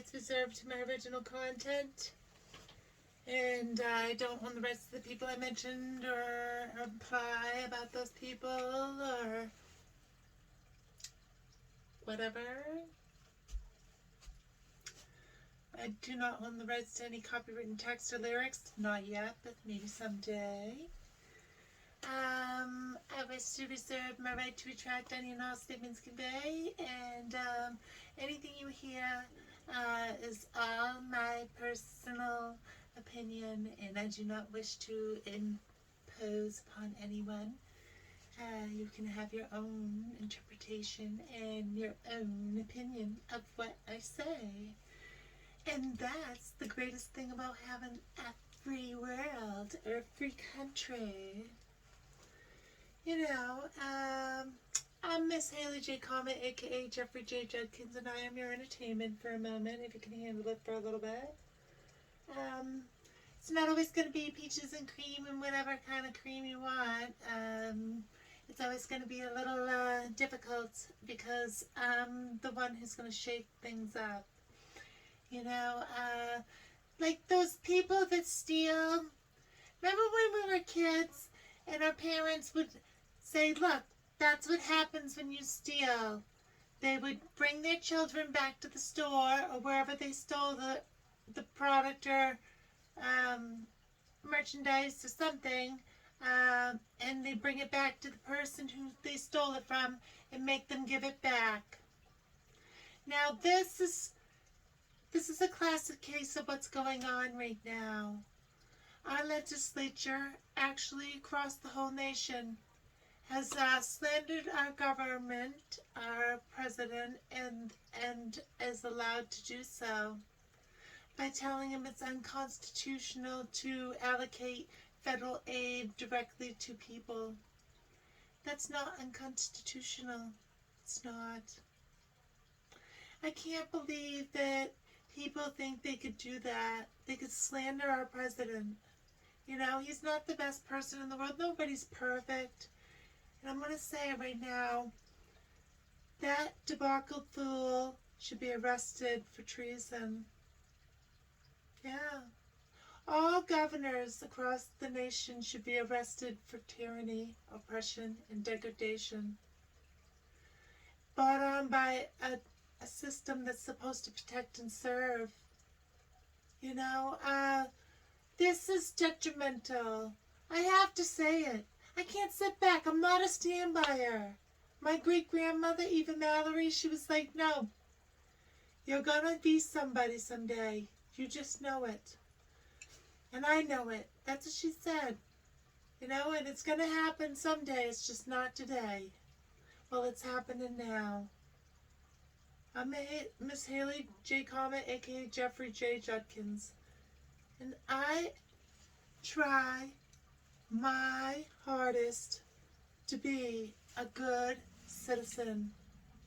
rights reserved to my original content. And I don't own the rights to the people I mentioned or imply about those people or whatever. I do not own the rights to any copywritten text or lyrics. Not yet, but maybe someday. I wish to reserve my right to retract any and all statements conveyed, and anything you hear is all my personal opinion, and I do not wish to impose upon anyone. You can have your own interpretation and your own opinion of what I say. And that's the greatest thing about having a free world or a free country. You know, I'm Miss Haley J. Comet, aka Jeffrey J. Judkins, and I am your entertainment for a moment, if you can handle it for a little bit. It's not always going to be peaches and cream and whatever kind of cream you want. It's always going to be a little difficult because I'm the one who's going to shake things up. You know, like those people that steal. Remember when we were kids and our parents would say, look, that's what happens when you steal. They would bring their children back to the store or wherever they stole the product or merchandise or something, and they bring it back to the person who they stole it from and make them give it back. Now this is a classic case of what's going on right now. Our legislature, actually across the whole nation, has slandered our government, our president, and is allowed to do so by telling him it's unconstitutional to allocate federal aid directly to people. That's not unconstitutional. It's not. I can't believe that people think they could do that. They could slander our president. You know, he's not the best person in the world. Nobody's perfect. And I'm going to say right now, that debacle fool should be arrested for treason. Yeah. All governors across the nation should be arrested for tyranny, oppression, and degradation. Brought on by a system that's supposed to protect and serve. You know, this is detrimental. I have to say it. I can't sit back. I'm not a stand-byer. My great-grandmother, Eva Mallory, she was like, no, you're gonna be somebody someday. You just know it. And I know it. That's what she said. You know, and it's gonna happen someday. It's just not today. Well, it's happening now. I'm Miss Haley J. Comet, aka Jeffrey J. Judkins. And I try my hardest to be a good citizen.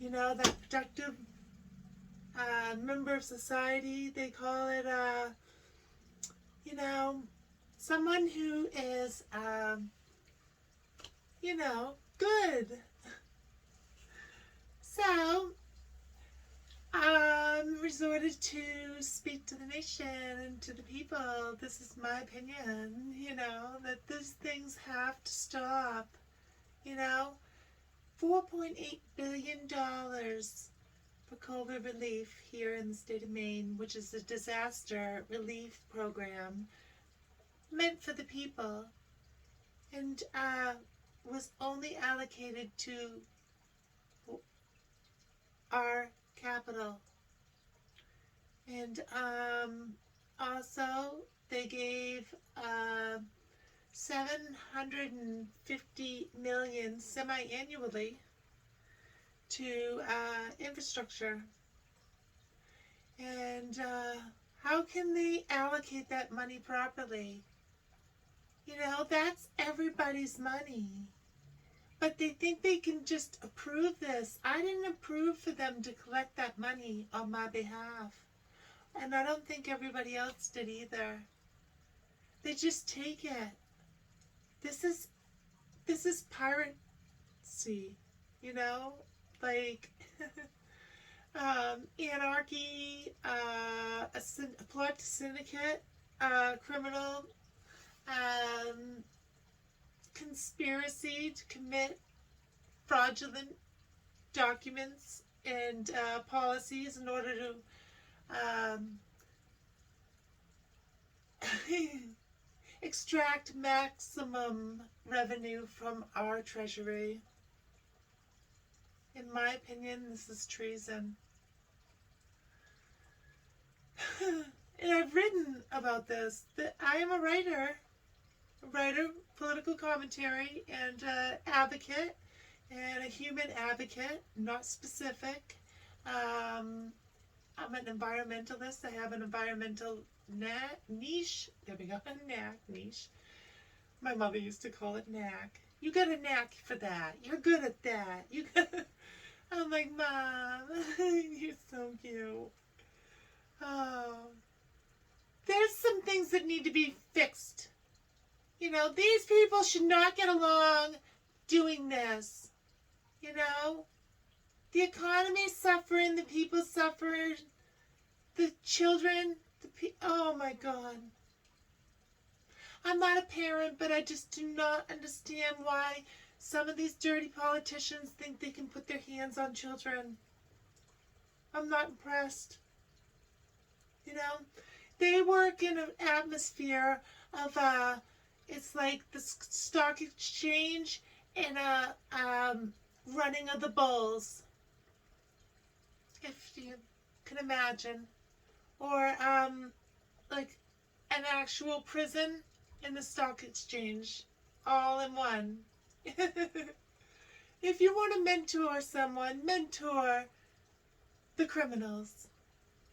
You know, that productive member of society, they call it, you know, someone who is, you know, good. So, resorted to speak to the nation and to the people. This is my opinion, you know, that these things have to stop. You know, $4.8 billion for COVID relief here in the state of Maine, which is a disaster relief program meant for the people, and was only allocated to our capital. And also they gave 750 million semi-annually to infrastructure. And how can they allocate that money properly? You know, that's everybody's money. But they think they can just approve this. I didn't approve for them to collect that money on my behalf. And I don't think everybody else did either. They just take it. This is piracy, you know? Like, Anarchy, a plot to syndicate, criminal, um, conspiracy to commit fraudulent documents and policies in order to um, extract maximum revenue from our treasury. In my opinion, this is treason. And I've written about this, that I am a writer, political commentary, and advocate, and a human advocate, not specific. I'm an environmentalist. I have an environmental niche. There we go, a knack niche. My mother used to call it knack. You got a knack for that. You're good at that. You got. I'm like, Mom, you're so cute. Oh, there's some things that need to be fixed. You know, these people should not get along doing this. You know, the economy's suffering, the people suffer, the children, oh my God. I'm not a parent, but I just do not understand why some of these dirty politicians think they can put their hands on children. I'm not impressed. You know, they work in an atmosphere of, it's like the stock exchange and a running of the bulls, if you can imagine. Or like an actual prison and the stock exchange all in one. If you want to mentor someone, mentor the criminals.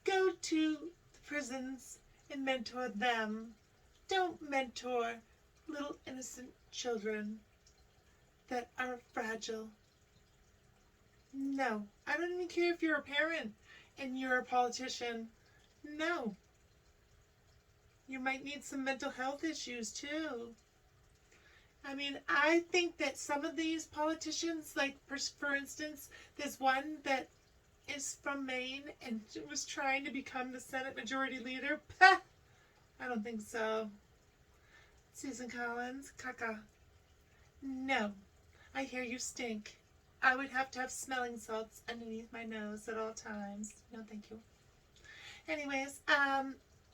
Go to the prisons and mentor them. Don't mentor little innocent children that are fragile. No, I don't even care if you're a parent and you're a politician. No. You might need some mental health issues too. I mean, I think that some of these politicians, like for instance, there's one that is from Maine and was trying to become the Senate Majority Leader. Pah! I don't think so. Susan Collins, caca. No, I hear you stink. I would have to have smelling salts underneath my nose at all times. No, thank you. Anyways,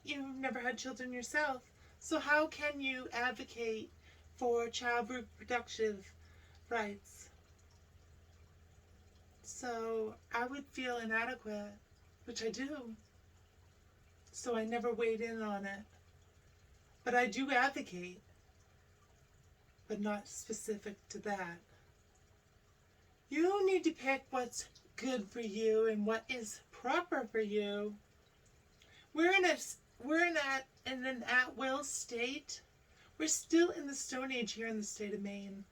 you've never had children yourself, so how can you advocate for child reproductive rights? So I would feel inadequate, which I do. So I never weighed in on it. But I do advocate, but not specific to that. You need to pick what's good for you and what is proper for you. We're in an at-will state. We're still in the Stone Age here in the state of Maine.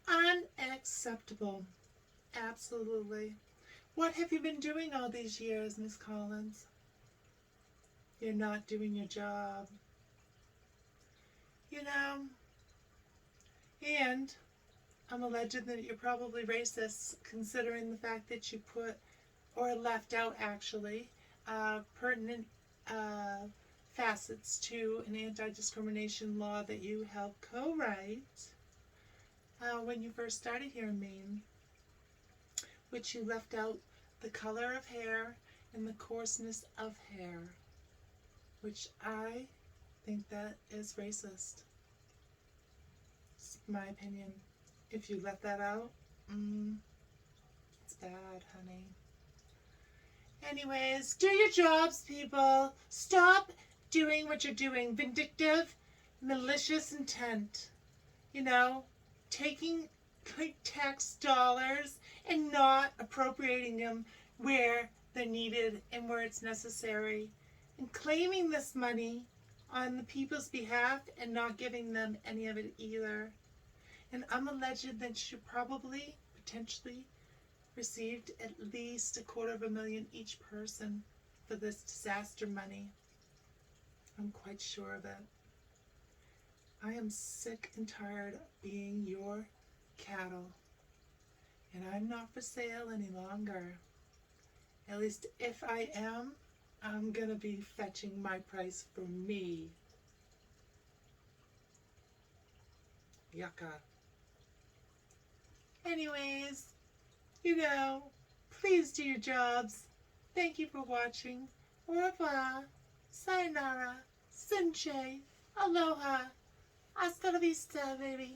Unacceptable. Absolutely. What have you been doing all these years, Miss Collins? You're not doing your job. You know, and I'm alleged that you're probably racist, considering the fact that you put, or left out actually, pertinent facets to an anti-discrimination law that you helped co-write when you first started here in Maine, which you left out the color of hair and the coarseness of hair, which I think that is racist. It's my opinion. If you left that out, it's bad, honey. Anyways, do your jobs, people. Stop doing what you're doing. Vindictive, malicious intent. You know, taking tax dollars and not appropriating them where they're needed and where it's necessary. And claiming this money on the people's behalf and not giving them any of it either. And I'm alleged that you probably, potentially, received at least $250,000 each person for this disaster money. I'm quite sure of it. I am sick and tired of being your cattle. And I'm not for sale any longer. At least if I am, I'm gonna be fetching my price for me. Yucca. Anyways, please do your jobs. Thank you for watching. Au revoir. Sayonara. Sunche. Aloha. Hasta la vista, baby.